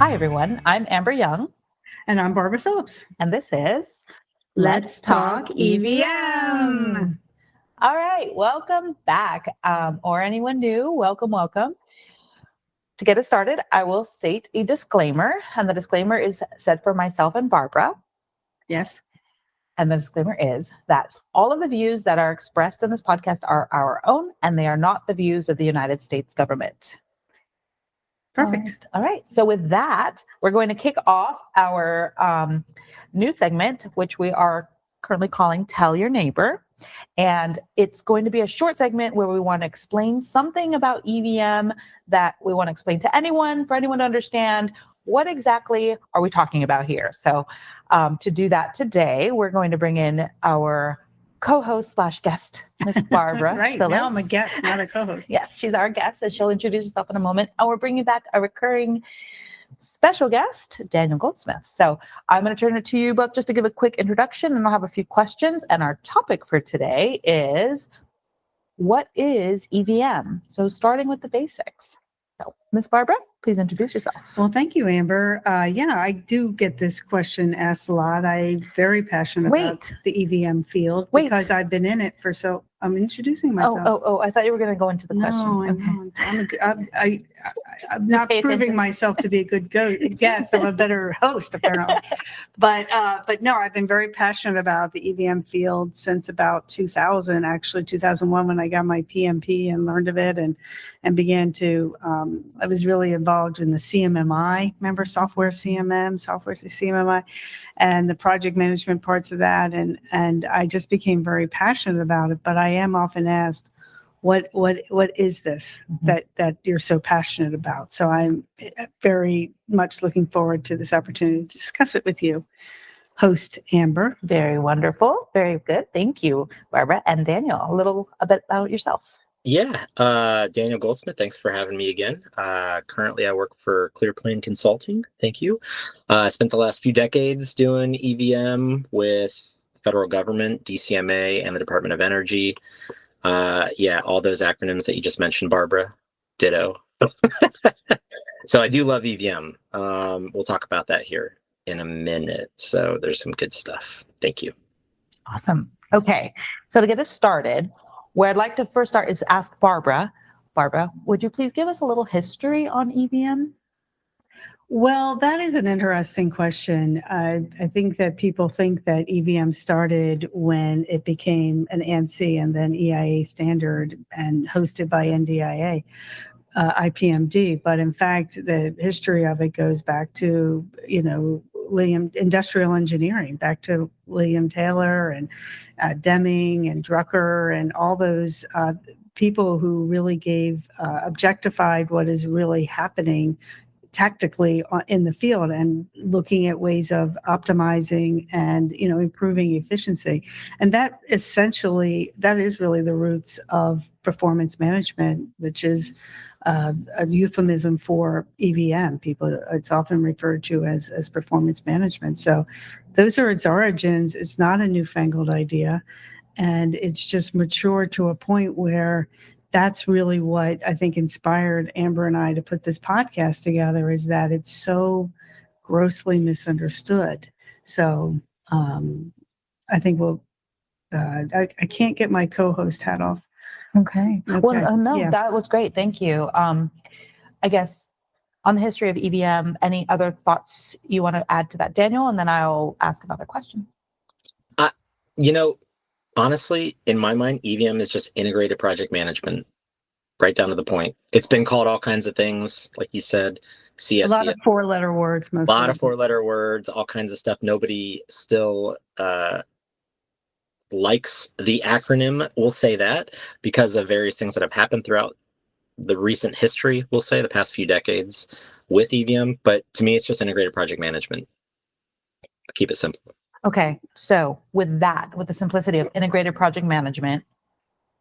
Hi, everyone. I'm Amber Young. And I'm Barbara Phillips. And this is Let's Talk EVM. All right. Welcome back. Or anyone new, welcome. To get us started, I will state a disclaimer. And the disclaimer is said for myself and Barbara. Yes. And the disclaimer is that all of the views that are expressed in this podcast are our own, and they are not the views of the United States government. Perfect. All right. So with that, we're going to kick off our new segment, which we are currently calling Tell Your Neighbor. And it's going to be a short segment where we want to explain something about EVM that we want to explain to anyone, for anyone to understand what exactly are we talking about here. So to do that today, we're going to bring in our co-host / guest, Miss Barbara Right, Phillips. now I'm a guest, not a co-host. Yes, she's our guest, and she'll introduce herself in a moment. And we're bringing back a recurring special guest, Daniel Goldsmith. So I'm going to turn it to you both just to give a quick introduction, and I'll have a few questions. And our topic for today is, what is EVM? So starting with the basics. So, Miss Barbara, please introduce yourself. Well, thank you, Amber. Yeah, I do get this question asked a lot. I'm very passionate about the EVM field because I've been in it for I'm introducing myself. Oh! I thought you were going to go into the question. No, I'm not proving myself to be a good guest. I'm a better host, apparently. But no, I've been very passionate about the EVM field since about 2000, actually 2001, when I got my PMP and learned of it and began to. I was really involved in the CMMI, remember software CMMI, and the project management parts of that, and I just became very passionate about it. But I am often asked, what is this that you're so passionate about? So I'm very much looking forward to this opportunity to discuss it with you, host Amber. Very wonderful. Very good. Thank you, Barbara. And Daniel, a bit about yourself. Yeah, Daniel Goldsmith, thanks for having me again. Currently, I work for Clearplane Consulting. Thank you. I spent the last few decades doing EVM with the federal government, DCMA, and the Department of Energy. Yeah, all those acronyms that you just mentioned, Barbara. Ditto. So I do love EVM. We'll talk about that here in a minute. So there's some good stuff. Thank you. Awesome. Okay, so to get us started, where I'd like to first start is ask Barbara. Barbara, would you please give us a little history on EVM? Well, that is an interesting question. I think that people think that EVM started when it became an ANSI and then EIA standard and hosted by NDIA, IPMD. But in fact, the history of it goes back to, industrial engineering, back to William Taylor and Deming and Drucker and all those people who really objectified what is really happening tactically in the field and looking at ways of optimizing and improving efficiency. And that is really the roots of performance management, which is a euphemism for EVM. It's often referred to as performance management. So those are its origins. It's not a newfangled idea, and it's just matured to a point where that's really what I think inspired Amber and I to put this podcast together, is that it's so grossly misunderstood. So I think I can't get my co-host hat off. Okay. Well, no, yeah. That was great. Thank you. I guess on the history of EVM, any other thoughts you want to add to that, Daniel? And then I'll ask another question. Honestly, in my mind, EVM is just integrated project management, right down to the point. It's been called all kinds of things, like you said, CSC. A lot of four-letter words, mostly. A lot of four-letter words, all kinds of stuff. Nobody still likes the acronym, we'll say that, because of various things that have happened throughout the recent history, we'll say, the past few decades with EVM. But to me, it's just integrated project management. I'll keep it simple. Okay, so with the simplicity of integrated project management,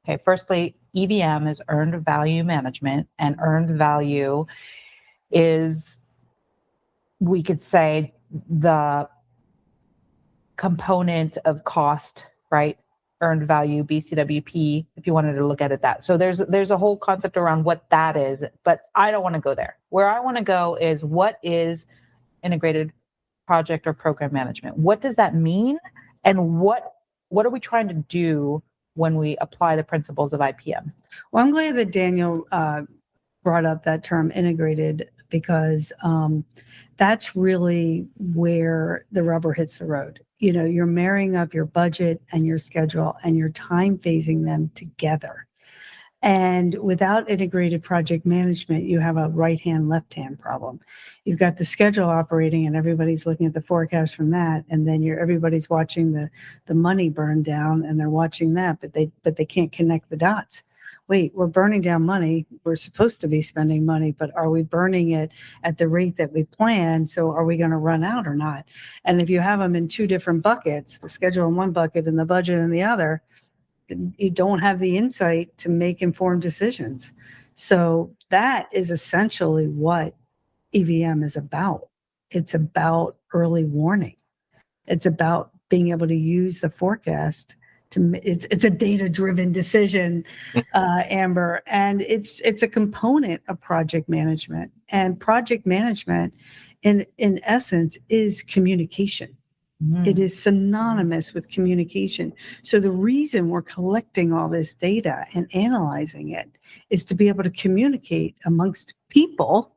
okay, firstly, EVM is earned value management, and earned value is, we could say, the component of cost, right? earned value, BCWP, if you wanted to look at it that. So there's a whole concept around what that is, but I don't want to go there. Where I want to go is, what is integrated project or program management? What does that mean? And what are we trying to do when we apply the principles of IPM? Well, I'm glad that Daniel brought up that term integrated, because that's really where the rubber hits the road. You know, you're marrying up your budget and your schedule and your time phasing them together. And without integrated project management, you have a right-hand, left-hand problem. You've got the schedule operating and everybody's looking at the forecast from that. And then everybody's watching the money burn down, and they're watching that, but they can't connect the dots. Wait, we're burning down money. We're supposed to be spending money, but are we burning it at the rate that we planned? So are we going to run out or not? And if you have them in two different buckets, the schedule in one bucket and the budget in the other, you don't have the insight to make informed decisions. So that is essentially what EVM is about. It's about early warning. It's about being able to use the forecast it's a data-driven decision, Amber, and it's a component of project management. And project management, in essence, is communication. It is synonymous with communication. So the reason we're collecting all this data and analyzing it is to be able to communicate amongst people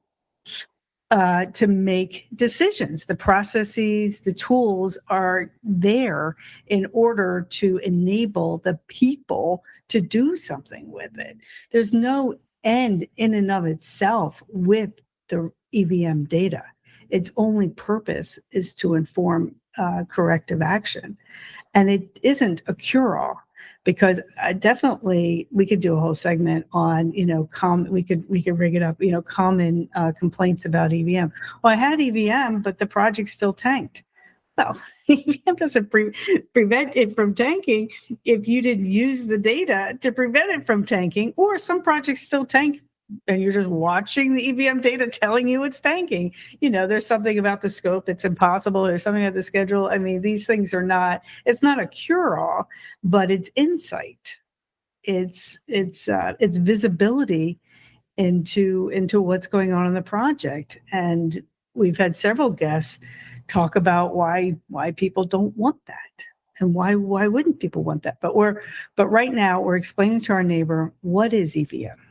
to make decisions. The processes, the tools are there in order to enable the people to do something with it. There's no end in and of itself with the EVM data. Its only purpose is to inform corrective action. And it isn't a cure-all, because definitely we could do a whole segment on, we could rig it up, common complaints about EVM. Well, I had EVM, but the project still tanked. Well, EVM doesn't prevent it from tanking if you didn't use the data to prevent it from tanking, or some projects still tank and you're just watching the EVM data telling you it's tanking. There's something about the scope. It's impossible. There's something about the schedule. I mean, these things it's not a cure-all, but it's insight. It's visibility into what's going on in the project. And we've had several guests talk about why people don't want that. And why wouldn't people want that? But right now we're explaining to our neighbor, what is EVM?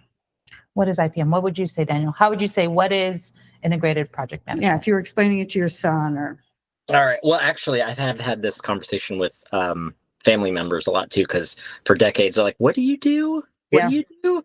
What is IPM? What would you say, Daniel? How would you say, what is integrated project management? Yeah, if you were explaining it to your son or... All right. Well, actually, I've had this conversation with family members a lot too, because for decades they're like, "What do you do? What do you do?"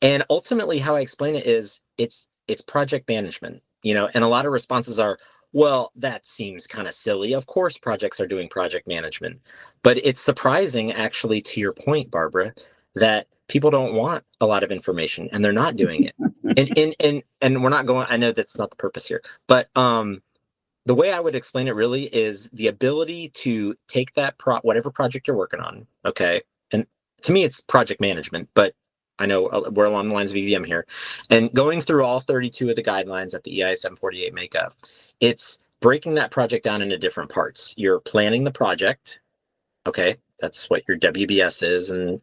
And ultimately, how I explain it is, it's project management. And a lot of responses are, "Well, that seems kind of silly. Of course, projects are doing project management." But it's surprising, actually, to your point, Barbara, that people don't want a lot of information and they're not doing it. And we're not going, I know that's not the purpose here, but the way I would explain it really is the ability to take that whatever project you're working on. Okay. And to me, it's project management, but I know we're along the lines of EVM here, and going through all 32 of the guidelines that the EI 748 make up, it's breaking that project down into different parts. You're planning the project. Okay. That's what your WBS is. And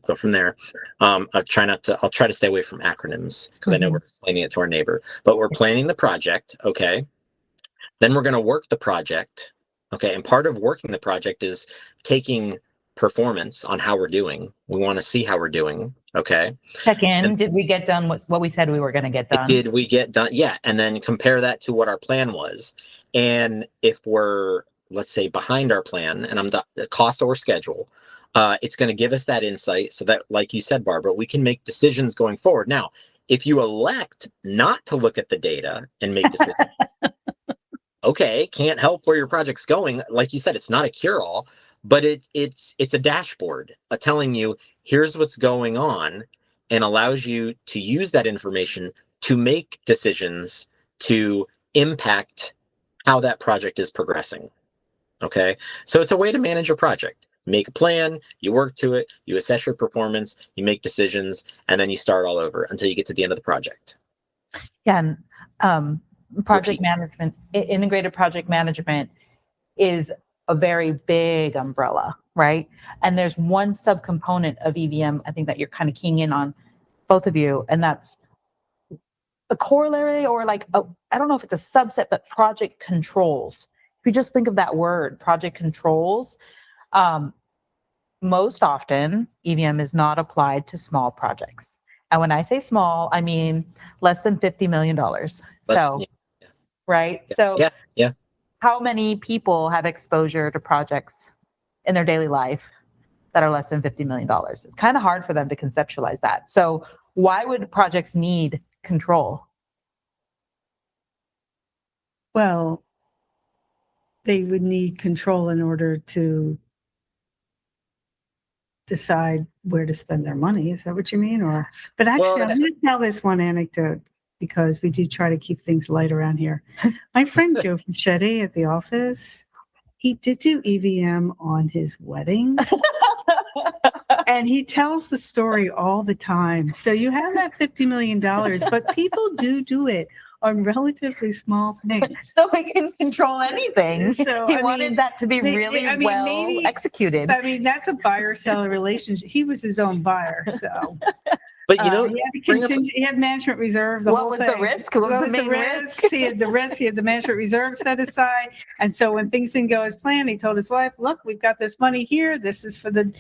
go from there. I'll try to stay away from acronyms, because I know we're explaining it to our neighbor, but we're planning the project. Okay. Then we're going to work the project. Okay. And part of working the project is taking performance on how we're doing. We want to see how we're doing. Okay. Check in. Did we get done what we said we were going to get done? Did we get done? Yeah. And then compare that to what our plan was. And if we're, let's say, behind our plan, and I'm the cost over schedule, it's going to give us that insight so that, like you said, Barbara, we can make decisions going forward. Now, if you elect not to look at the data and make decisions, okay, can't help where your project's going. Like you said, it's not a cure-all, but it's a dashboard telling you, here's what's going on, and allows you to use that information to make decisions to impact how that project is progressing. Okay, so it's a way to manage your project. Make a plan, you work to it, you assess your performance, you make decisions, and then you start all over until you get to the end of the project. Yeah, and project management, integrated project management is a very big umbrella, right? And there's one subcomponent of EVM, I think that you're kind of keying in on, both of you, and that's a corollary, or like, I don't know if it's a subset, but project controls. If you just think of that word, project controls, most often EVM is not applied to small projects. And when I say small, I mean less than $50 million. So, yeah. right? Yeah. So yeah. how many people have exposure to projects in their daily life that are less than $50 million? It's kind of hard for them to conceptualize that. So why would projects need control? Well, they would need control in order to decide where to spend their money. Is that what you mean? But actually, I'm going to tell this one anecdote because we do try to keep things light around here. My friend Joe Fischetti at the office, he did do EVM on his wedding. And he tells the story all the time. So you have that $50 million, but people do it on relatively small things. So he can control anything. So, he wanted that to be really well executed. I mean, that's a buyer-seller relationship. He was his own buyer, so. But you know, he had management reserve. What was the risk? What was the main risk? He had the risk. He had the management reserve set aside. And so when things didn't go as planned, he told his wife, "Look, we've got this money here. This is for the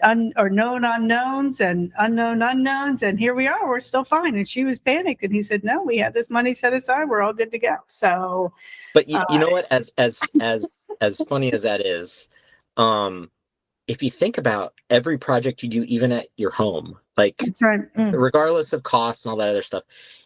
known unknowns and unknown unknowns, and here we are. We're still fine." And she was panicked, and he said, "No, we have this money set aside. We're all good to go." So, but you know what? As funny as that is, if you think about every project you do, even at your home, like that's right. Regardless of cost and all that other stuff,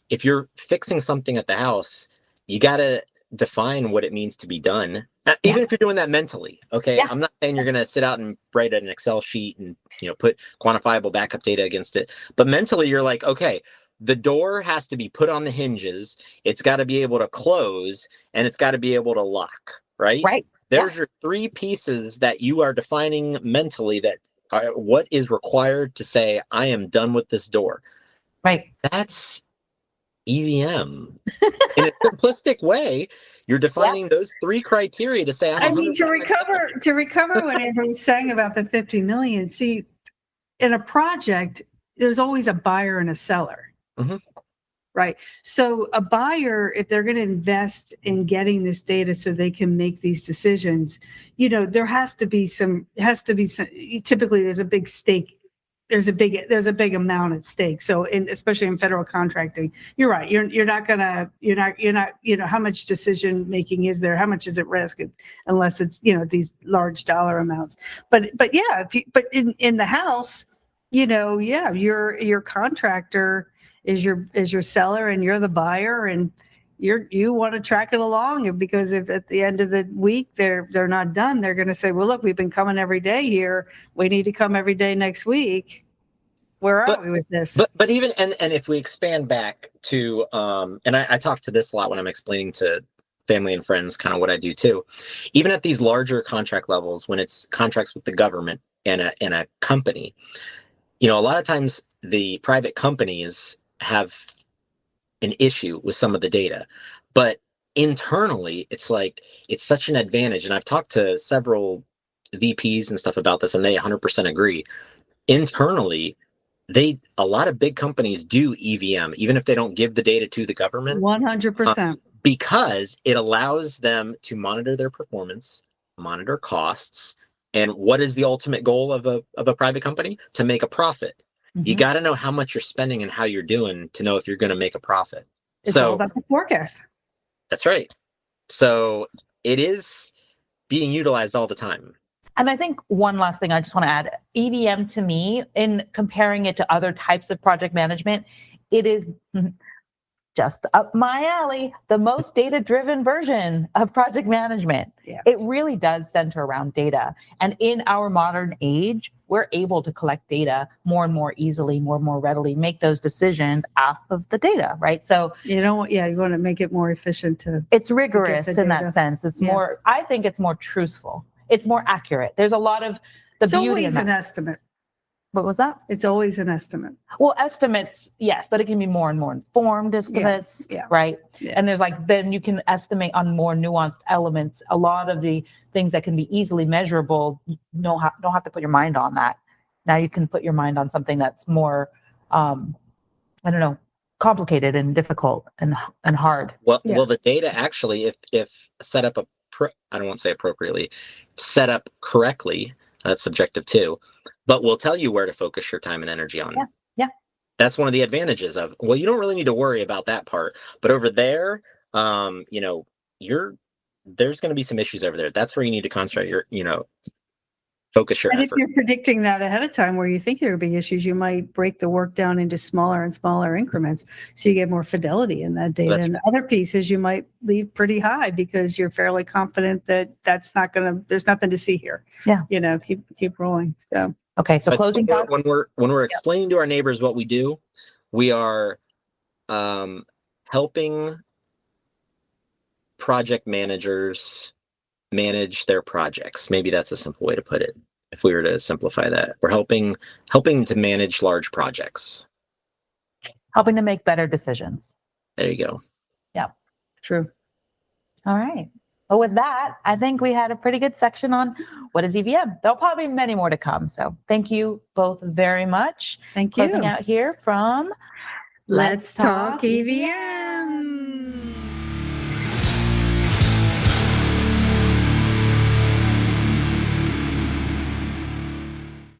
if you're fixing something at the house, you got to define what it means to be done. Even if you're doing that mentally, okay? Yeah. I'm not saying you're going to sit out and write an Excel sheet and, put quantifiable backup data against it. But mentally, you're like, okay, the door has to be put on the hinges. It's got to be able to close, and it's got to be able to lock, right? Right. There's your three pieces that you are defining mentally that are what is required to say, I am done with this door. Right. That's EVM. In a simplistic way, you're defining those three criteria to say, to recover what Andrew was saying about the 50 million. See, in a project, there's always a buyer and a seller. Mm-hmm. Right. So a buyer, if they're going to invest in getting this data so they can make these decisions, there has to be some, typically there's a big stake. There's a big amount at stake. So especially in federal contracting, you're right. You're not, how much decision making is there? How much is at risk? Unless it's, these large dollar amounts. But yeah, in the house, your contractor is your seller and you're the buyer, and you want to track it along, because if at the end of the week they're not done, they're going to say, well, look, we've been coming every day here. We need to come every day next week. Where are we with this? But even and if we expand back to and I talk to this a lot when I'm explaining to family and friends kind of what I do too. Even at these larger contract levels, when it's contracts with the government and a company, a lot of times the private companies have an issue with some of the data, but internally it's such an advantage. And I've talked to several VPs and stuff about this, and they 100% agree. Internally, a lot of big companies do EVM, even if they don't give the data to the government. 100%. Because it allows them to monitor their performance, monitor costs, and what is the ultimate goal of a private company? To make a profit. Mm-hmm. You got to know how much you're spending and how you're doing to know if you're going to make a profit. It's all about the forecast. That's right. So it is being utilized all the time. And I think one last thing I just want to add, EVM to me, in comparing it to other types of project management, it is just up my alley, the most data-driven version of project management. Yeah. It really does center around data. And in our modern age, we're able to collect data more and more easily, more and more readily, make those decisions off of the data, right? So you want to make it more efficient it's rigorous in that sense. It's more, I think it's more truthful. It's more accurate. There's a lot of the beauty in that. It's always an estimate. What was that? It's always an estimate. Well, estimates, yes, but it can be more and more informed estimates, yeah. right? Yeah. And there's like, then you can estimate on more nuanced elements. A lot of the things that can be easily measurable, you don't have to put your mind on that. Now you can put your mind on something that's more, I don't know, complicated and difficult and hard. Well, Yeah. well, the data actually, if set up I don't want to say appropriately, set up correctly, that's subjective too, but we'll tell you where to focus your time and energy on. Yeah. Yeah. That's one of the advantages of, well, you don't really need to worry about that part, but over there, you know, there's going to be some issues over there. That's where you need to concentrate your, you know, focus your And if effort. you're predicting that ahead of time where you think there will be issues, you might break the work down into smaller and smaller increments so you get more fidelity in that data. That's and other pieces you might leave pretty high because you're fairly confident that there's nothing to see here. Yeah. You know, keep rolling. So Okay. So But closing thoughts. when we're explaining to our neighbors what we do, we are helping project managers manage their projects. Maybe that's a simple way to put it. If we were to simplify that, we're helping to manage large projects. Helping to make better decisions. There you go. Yeah. true. All right. Well, with that, I think we had a pretty good section on what is EVM. There'll probably be many more to come. So thank you both very much. Thank you. Closing out here from Let's talk EVM.